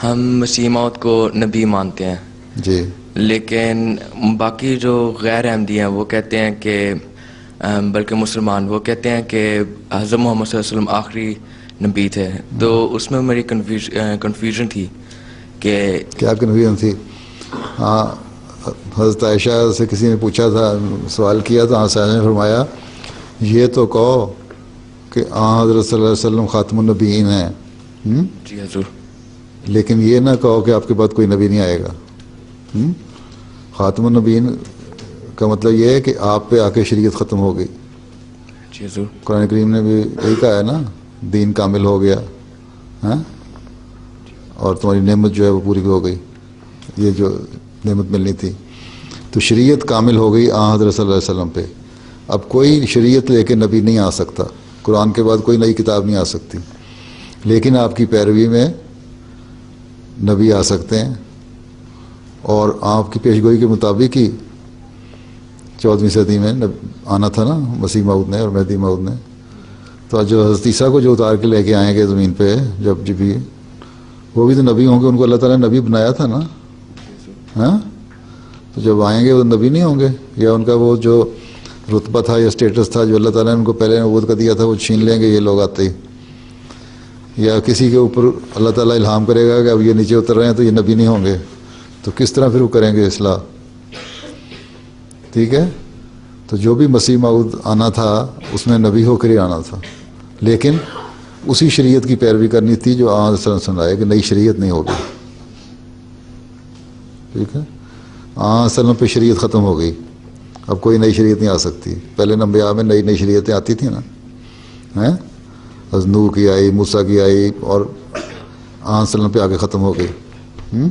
ہم مسیح موعود کو نبی مانتے ہیں جی لیکن باقی جو غیر احمدی ہیں وہ کہتے ہیں کہ بلکہ مسلمان وہ کہتے ہیں کہ حضرت محمد صلی اللہ علیہ وسلم آخری نبی تھے. تو اس میں میری کنفیوژن تھی کہ کیا کنفیوژن تھی؟ ہاں، حضرت عائشہ سے کسی نے پوچھا تھا، سوال کیا تو حضرت عائشہ نے فرمایا یہ تو کہو کہ حضرت صلی اللہ علیہ وسلم خاتم النبیین ہیں، جی حضور، لیکن یہ نہ کہو کہ آپ کے بعد کوئی نبی نہیں آئے گا. خاتم النبیین کا مطلب یہ ہے کہ آپ پہ آ کے شریعت ختم ہو گئی. جی حضور، قرآن کریم نے بھی یہی کہا ہے نا، دین کامل ہو گیا، ہاں، اور تمہاری نعمت جو ہے وہ پوری ہو گئی، یہ جو نعمت ملنی تھی. تو شریعت کامل ہو گئی حضرت صلی اللہ علیہ وسلم پہ. اب کوئی شریعت لے کے نبی نہیں آ سکتا، قرآن کے بعد کوئی نئی کتاب نہیں آ سکتی، لیکن آپ کی پیروی میں نبی آ سکتے ہیں. اور آپ کی پیشگوئی کے مطابق ہی 14ویں صدی میں آنا تھا نا مسیح موعود نے اور مہدی موعود نے. تو جو حضرت عیسیٰ کو جو اتار کے لے کے آئیں گے زمین پہ جب بھی، وہ بھی تو نبی ہوں گے، ان کو اللہ تعالیٰ نے نبی بنایا تھا نا، ہاں. تو جب آئیں گے وہ نبی نہیں ہوں گے، یا ان کا وہ جو رتبہ تھا یا اسٹیٹس تھا جو اللہ تعالیٰ نے ان کو پہلے نبوت کا دیا تھا وہ چھین لیں گے یہ لوگ آتے ہی. یا کسی کے اوپر اللہ تعالیٰ الہام کرے گا کہ اب یہ نیچے اتر رہے ہیں تو یہ نبی نہیں ہوں گے، تو کس طرح پھر وہ کریں گے اصلاح؟ ٹھیک ہے. تو جو بھی مسیح موعود آنا تھا اس میں نبی ہو کر ہی آنا تھا، لیکن اسی شریعت کی پیروی کرنی تھی جو آج صلی اللہ علیہ وسلم آئے، کہ نئی شریعت نہیں ہوگی. ٹھیک ہے، وسلم پہ شریعت ختم ہو گئی، اب کوئی نئی شریعت نہیں آ سکتی. پہلے انبیاء میں نئی نئی شریعتیں آتی تھیں نا، ہیں، حضرت نوح کی آئی، موسیٰ کی آئی، اور وسلم پہ آگے ختم ہو گئی.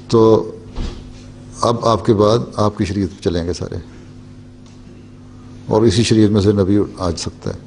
تو اب آپ کے بعد آپ کی شریعت چلیں گے سارے، اور اسی شریعت میں سے نبی آ سکتا ہے.